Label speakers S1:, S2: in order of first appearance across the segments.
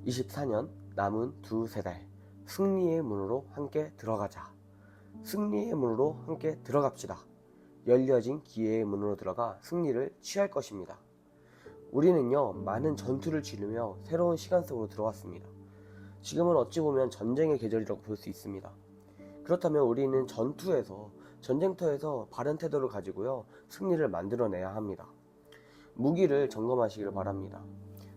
S1: 24년 남은 두세 달, 승리의 문으로 함께 들어가자. 승리의 문으로 함께 들어갑시다. 열려진 기회의 문으로 들어가 승리를 취할 것입니다. 우리는요, 많은 전투를 치르며 새로운 시간 속으로 들어왔습니다. 지금은 어찌 보면 전쟁의 계절이라고 볼 수 있습니다. 그렇다면 우리는 전쟁터에서 바른 태도를 가지고요, 승리를 만들어내야 합니다. 무기를 점검하시길 바랍니다.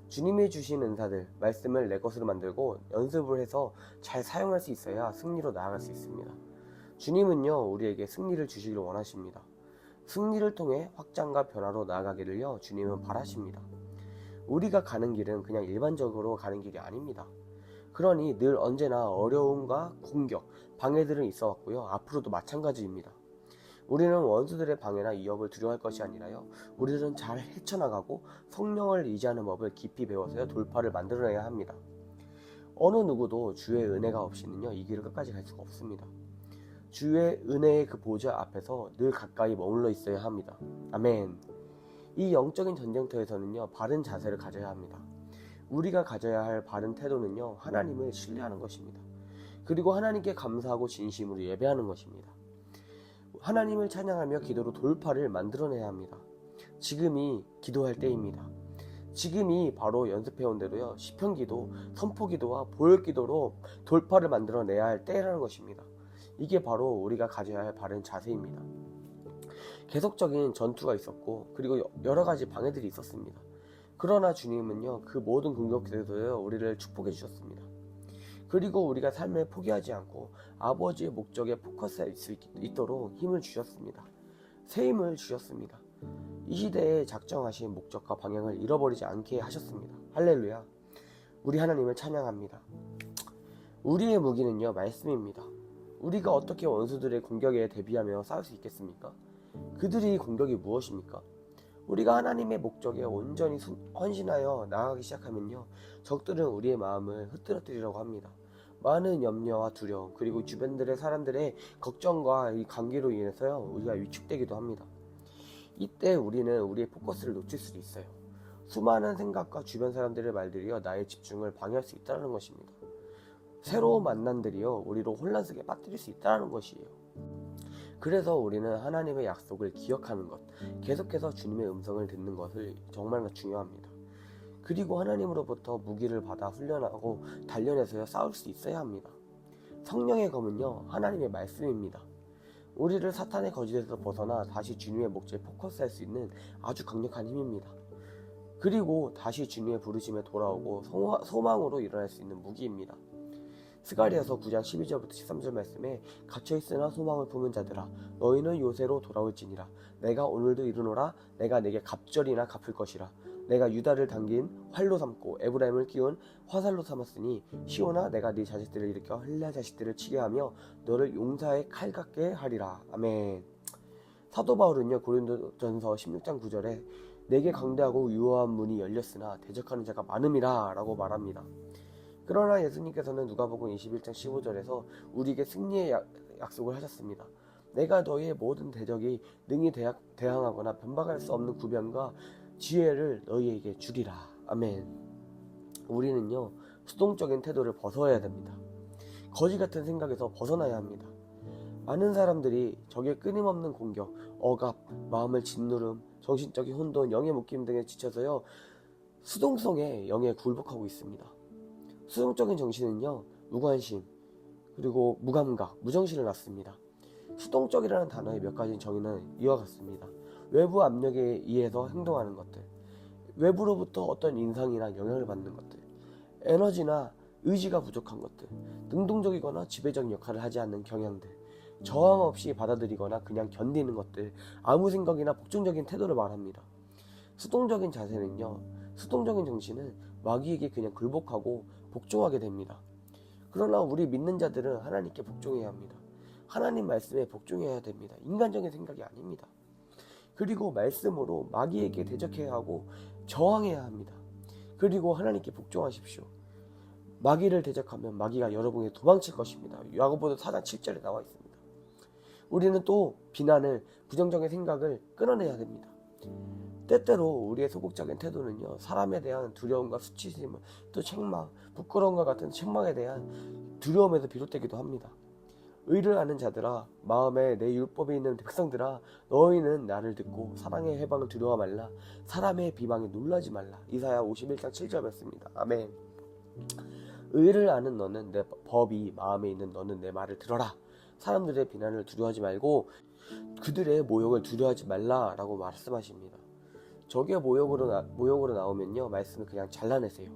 S1: 주님이 주신 은사들, 말씀을 내 것으로 만들고 연습을 해서 잘 사용할 수 있어야 승리로 나아갈 수 있습니다. 주님은요, 우리에게 승리를 주시길 원하십니다. 승리를 통해 확장과 변화로 나아가기를요, 주님은 바라십니다. 우리가 가는 길은 그냥 일반적으로 가는 길이 아닙니다. 그러니 늘 언제나 어려움과 공격, 방해들은 있어 왔고요, 앞으로도 마찬가지입니다. 우리는 원수들의 방해나 위협을 두려워할 것이 아니라요, 우리는 잘 헤쳐나가고 성령을 의지하는 법을 깊이 배워서요, 돌파를 만들어내야 합니다. 어느 누구도 주의 은혜가 없이는요, 이 길을 끝까지 갈 수가 없습니다. 주의 은혜의 그 보좌 앞에서 늘 가까이 머물러 있어야 합니다. 아멘. 이 영적인 전쟁터에서는요, 바른 자세를 가져야 합니다. 우리가 가져야 할 바른 태도는요, 하나님을 신뢰하는 것입니다. 그리고 하나님께 감사하고 진심으로 예배하는 것입니다. 하나님을 찬양하며 기도로 돌파를 만들어내야 합니다. 지금이 기도할 때입니다. 지금이 바로 연습해온 대로요, 시편기도, 선포기도와 보혈기도로 돌파를 만들어내야 할 때라는 것입니다. 이게 바로 우리가 가져야 할 바른 자세입니다. 계속적인 전투가 있었고, 그리고 여러 가지 방해들이 있었습니다. 그러나 주님은요, 그 모든 공격에서요, 우리를 축복해 주셨습니다. 그리고 우리가 삶을 포기하지 않고 아버지의 목적에 포커스할 수 있도록 힘을 주셨습니다. 새 힘을 주셨습니다. 이 시대에 작정하신 목적과 방향을 잃어버리지 않게 하셨습니다. 할렐루야. 우리 하나님을 찬양합니다. 우리의 무기는요, 말씀입니다. 우리가 어떻게 원수들의 공격에 대비하며 싸울 수 있겠습니까? 그들의 공격이 무엇입니까? 우리가 하나님의 목적에 온전히 헌신하여 나아가기 시작하면요, 적들은 우리의 마음을 흐트러뜨리려고 합니다. 많은 염려와 두려움, 그리고 주변들의 사람들의 걱정과 이 관계로 인해서요, 우리가 위축되기도 합니다. 이때 우리는 우리의 포커스를 놓칠 수도 있어요. 수많은 생각과 주변 사람들의 말들이요, 나의 집중을 방해할 수 있다는 것입니다. 새로운 만남들이요, 우리로 혼란 속에 빠뜨릴 수 있다는 것이에요. 그래서 우리는 하나님의 약속을 기억하는 것, 계속해서 주님의 음성을 듣는 것을 정말 중요합니다. 그리고 하나님으로부터 무기를 받아 훈련하고 단련해서 싸울 수 있어야 합니다. 성령의 검은요, 하나님의 말씀입니다. 우리를 사탄의 거짓에서 벗어나 다시 주님의 목적에 포커스할 수 있는 아주 강력한 힘입니다. 그리고 다시 주님의 부르심에 돌아오고 소망으로 일어날 수 있는 무기입니다. 스가랴서 9장 12절부터 13절 말씀에 갇혀있으나 소망을 품은 자들아, 너희는 요새로 돌아올지니라. 내가 오늘도 이르노라. 내가 내게 갑절이나 갚을 것이라. 내가 유다를 당긴 활로 삼고 에브라임을 끼운 화살로 삼았으니, 시온아, 내가 네 자식들을 일으켜 헬라 자식들을 치게 하며 너를 용사의 칼 같게 하리라. 아멘. 사도 바울은요, 고린도전서 16장 9절에 내게 강대하고 유효한 문이 열렸으나 대적하는 자가 많음이라 라고 말합니다. 그러나 예수님께서는 누가복음 21장 15절에서 우리에게 승리의 약속을 하셨습니다. 내가 너희의 모든 대적이 능히 대항하거나 변박할 수 없는 구변과 지혜를 너희에게 주리라. 아멘. 우리는요, 수동적인 태도를 벗어야 됩니다. 거지 같은 생각에서 벗어나야 합니다. 많은 사람들이 적의 끊임없는 공격, 억압, 마음을 짓누름, 정신적인 혼돈, 영의 묶임 등에 지쳐서요, 수동성의 영에 굴복하고 있습니다. 수동적인 정신은요, 무관심, 그리고 무감각, 무정신을 낳습니다. 수동적이라는 단어의 몇 가지 정의는 이와 같습니다. 외부 압력에 의해서 행동하는 것들, 외부로부터 어떤 인상이나 영향을 받는 것들, 에너지나 의지가 부족한 것들, 능동적이거나 지배적 역할을 하지 않는 경향들, 저항 없이 받아들이거나 그냥 견디는 것들, 아무 생각이나 복종적인 태도를 말합니다. 수동적인 자세는요, 수동적인 정신은 마귀에게 그냥 굴복하고 복종하게 됩니다. 그러나 우리 믿는 자들은 하나님께 복종해야 합니다. 하나님 말씀에 복종해야 됩니다. 인간적인 생각이 아닙니다. 그리고 말씀으로 마귀에게 대적해야 하고 저항해야 합니다. 그리고 하나님께 복종하십시오. 마귀를 대적하면 마귀가 여러분에게 도망칠 것입니다. 야고보서 4장 7절에 나와 있습니다. 우리는 또 비난을, 부정적인 생각을 끊어내야 됩니다. 때때로 우리의 소극적인 태도는요, 사람에 대한 두려움과 수치심, 또 책망, 부끄러움과 같은 책망에 대한 두려움에서 비롯되기도 합니다. 의를 아는 자들아, 마음에 내 율법에 있는 백성들아, 너희는 나를 듣고 사랑의 해방을 두려워 말라. 사람의 비방에 놀라지 말라. 이사야 51장 7절 말씀입니다. 아멘. 의를 아는 너는 내 법이 마음에 있는 너는 내 말을 들어라. 사람들의 비난을 두려워하지 말고 그들의 모욕을 두려워하지 말라라고 말씀하십니다. 적의 모욕으로 나오면요, 말씀을 그냥 잘라내세요.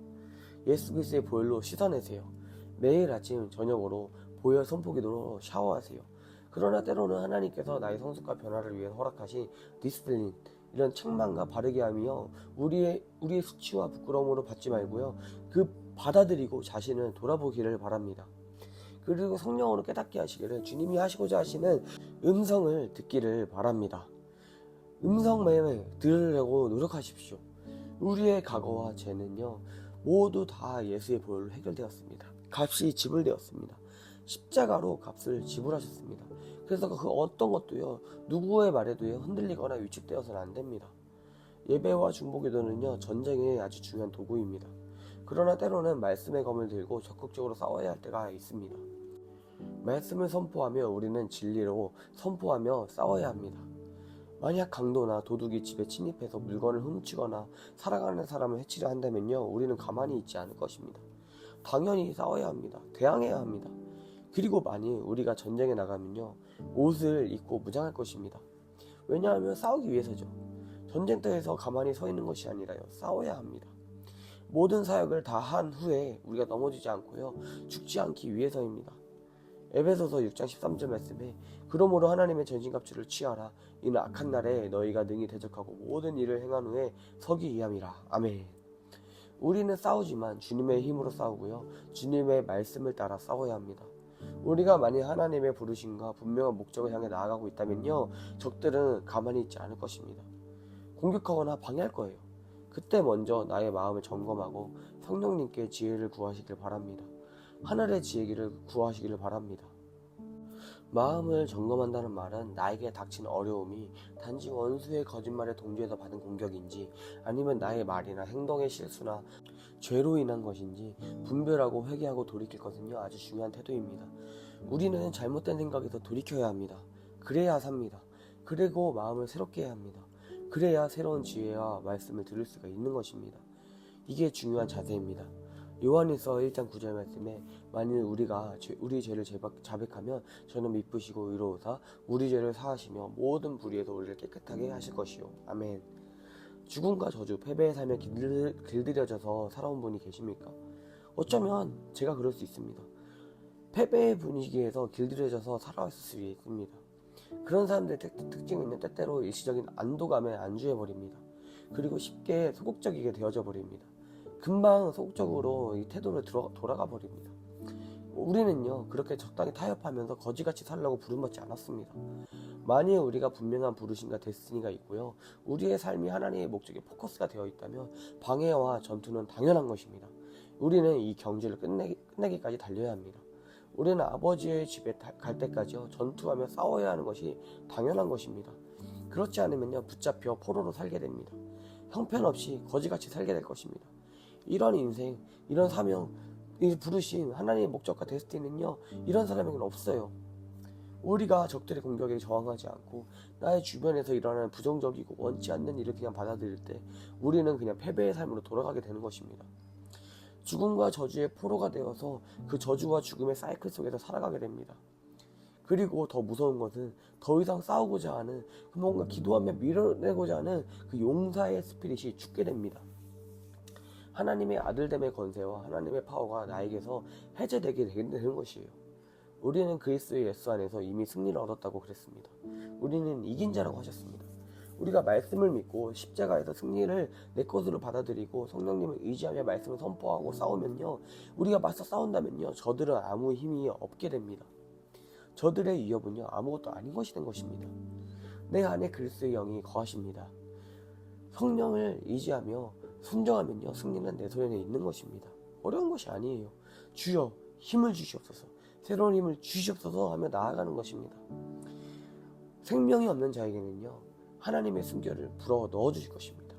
S1: 예수 그리스도의 보혈로 씻어내세요. 매일 아침 저녁으로 보혈 선포기도로 샤워하세요. 그러나 때로는 하나님께서 나의 성숙과 변화를 위해 허락하신 디스플린, 이런 책망과 바르게 하며 우리의 수치와 부끄러움으로 받지 말고요, 그 받아들이고 자신을 돌아보기를 바랍니다. 그리고 성령으로 깨닫게 하시기를, 주님이 하시고자 하시는 음성을 듣기를 바랍니다. 음성을 들으려고 노력하십시오. 우리의 과거와 죄는요, 모두 다 예수의 보혈로 해결되었습니다. 값이 지불되었습니다. 십자가로 값을 지불하셨습니다. 그래서 그 어떤 것도요, 누구의 말에도요, 흔들리거나 위축되어서는 안 됩니다. 예배와 중보기도는요, 전쟁의 아주 중요한 도구입니다. 그러나 때로는 말씀의 검을 들고 적극적으로 싸워야 할 때가 있습니다. 말씀을 선포하며 우리는 진리로 선포하며 싸워야 합니다. 만약 강도나 도둑이 집에 침입해서 물건을 훔치거나 살아가는 사람을 해치려 한다면요, 우리는 가만히 있지 않을 것입니다. 당연히 싸워야 합니다. 대항해야 합니다. 그리고 만일 우리가 전쟁에 나가면요, 옷을 입고 무장할 것입니다. 왜냐하면 싸우기 위해서죠. 전쟁터에서 가만히 서 있는 것이 아니라요, 싸워야 합니다. 모든 사역을 다 한 후에 우리가 넘어지지 않고요, 죽지 않기 위해서입니다. 에베소서 6장 13절 말씀에, 그러므로 하나님의 전신갑주를 취하라. 이는 악한 날에 너희가 능히 대적하고 모든 일을 행한 후에 서기 위함이라. 아멘. 우리는 싸우지만 주님의 힘으로 싸우고요, 주님의 말씀을 따라 싸워야 합니다. 우리가 만약 하나님의 부르심과 분명한 목적을 향해 나아가고 있다면요, 적들은 가만히 있지 않을 것입니다. 공격하거나 방해할 거예요. 그때 먼저 나의 마음을 점검하고 성령님께 지혜를 구하시길 바랍니다. 하늘의 지혜를 구하시기를 바랍니다. 마음을 점검한다는 말은 나에게 닥친 어려움이 단지 원수의 거짓말에 동조해서 받은 공격인지, 아니면 나의 말이나 행동의 실수나 죄로 인한 것인지 분별하고 회개하고 돌이킬 것은요, 아주 중요한 태도입니다. 우리는 잘못된 생각에서 돌이켜야 합니다. 그래야 삽니다. 그리고 마음을 새롭게 해야 합니다. 그래야 새로운 지혜와 말씀을 들을 수가 있는 것입니다. 이게 중요한 자세입니다. 요한일서 1장 9절 말씀에, 만일 우리가 우리 죄를 자백하면 저는 미쁘시고 의로우사 우리 죄를 사하시며 모든 불의에서 우리를 깨끗하게 하실 것이요. 아멘. 죽음과 저주, 패배의 삶에 길들여져서 살아온 분이 계십니까? 어쩌면 제가 그럴 수 있습니다. 패배의 분위기에서 길들여져서 살아왔을 수 있습니다. 그런 사람들의 특징은 때때로 일시적인 안도감에 안주해버립니다. 그리고 쉽게 소극적이게 되어져 버립니다. 금방 소극적으로 이 태도를 돌아가 버립니다. 우리는요, 그렇게 적당히 타협하면서 거지같이 살려고 부름받지 않았습니다. 만일 우리가 분명한 부르심과 데스티니가 있고요, 우리의 삶이 하나님의 목적에 포커스가 되어 있다면 방해와 전투는 당연한 것입니다. 우리는 이 경주를 끝내기까지 달려야 합니다. 우리는 아버지의 집에 갈 때까지요, 전투하며 싸워야 하는 것이 당연한 것입니다. 그렇지 않으면요, 붙잡혀 포로로 살게 됩니다. 형편없이 거지같이 살게 될 것입니다. 이런 인생, 이런 사명, 이 부르심, 하나님의 목적과 데스티니는요, 이런 사람에게는 없어요. 우리가 적들의 공격에 저항하지 않고 나의 주변에서 일어나는 부정적이고 원치 않는 일을 그냥 받아들일 때 우리는 그냥 패배의 삶으로 돌아가게 되는 것입니다. 죽음과 저주의 포로가 되어서 그 저주와 죽음의 사이클 속에서 살아가게 됩니다. 그리고 더 무서운 것은 더 이상 싸우고자 하는, 뭔가 기도하며 밀어내고자 하는 그 용사의 스피릿이 죽게 됩니다. 하나님의 아들됨의 권세와 하나님의 파워가 나에게서 해제되게 되는 것이에요. 우리는 그리스도 예수 안에서 이미 승리를 얻었다고 그랬습니다. 우리는 이긴 자라고 하셨습니다. 우리가 말씀을 믿고 십자가에서 승리를 내 것으로 받아들이고 성령님을 의지하며 말씀을 선포하고 싸우면요, 우리가 맞서 싸운다면요, 저들은 아무 힘이 없게 됩니다. 저들의 위협은요, 아무것도 아닌 것이 된 것입니다. 내 안에 그리스도의 영이 거하십니다. 성령을 의지하며 순종하면요, 승리는 내 손에 있는 것입니다. 어려운 것이 아니에요. 주여 힘을 주시옵소서, 새로운 힘을 주시옵소서 하며 나아가는 것입니다. 생명이 없는 자에게는요, 하나님의 숨결을 불어 넣어 주실 것입니다.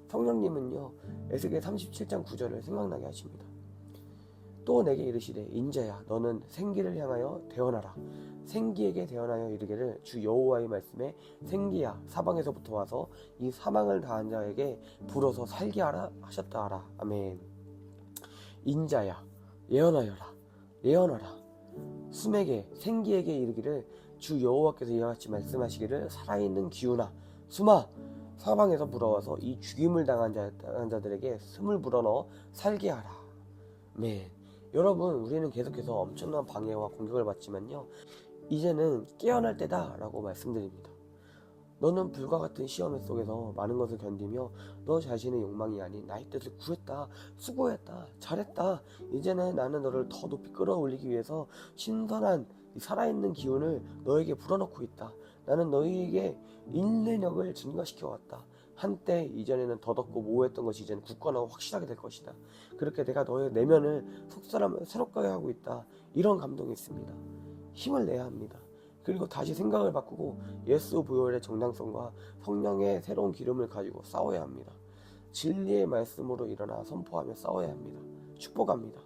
S1: 성령님은요, 에스겔 37장 9절을 생각나게 하십니다. 또 내게 이르시되 인자야 너는 생기를 향하여 대언하라. 생기에게 대언하여 이르기를 주 여호와의 말씀에 생기야 사방에서부터 와서 이 사망을 당한 자에게 불어서 살게 하라 하셨다 하라. 아멘. 인자야 예언하여라. 예언하라. 숨에게 생기에게 이르기를 주 여호와께서 이와 같이 말씀하시기를 살아있는 기운아 숨아 사방에서 불어와서 이 죽임을 당한 자들에게 숨을 불어넣어 살게 하라. 아멘. 여러분, 우리는 계속해서 엄청난 방해와 공격을 받지만요, 이제는 깨어날 때다 라고 말씀드립니다. 너는 불과 같은 시험 속에서 많은 것을 견디며 너 자신의 욕망이 아닌 나의 뜻을 구했다, 수고했다, 잘했다. 이제는 나는 너를 더 높이 끌어올리기 위해서 신선한 살아있는 기운을 너에게 불어넣고 있다. 나는 너희에게 인내력을 증가시켜왔다. 한때 이전에는 더덥고 모호했던 것이 이제는 굳건하고 확실하게 될 것이다. 그렇게 내가 너의 내면을 새롭게 하고 있다. 이런 감동이 있습니다. 힘을 내야 합니다. 그리고 다시 생각을 바꾸고 예수 부활의 정당성과 성령의 새로운 기름을 가지고 싸워야 합니다. 진리의 말씀으로 일어나 선포하며 싸워야 합니다. 축복합니다.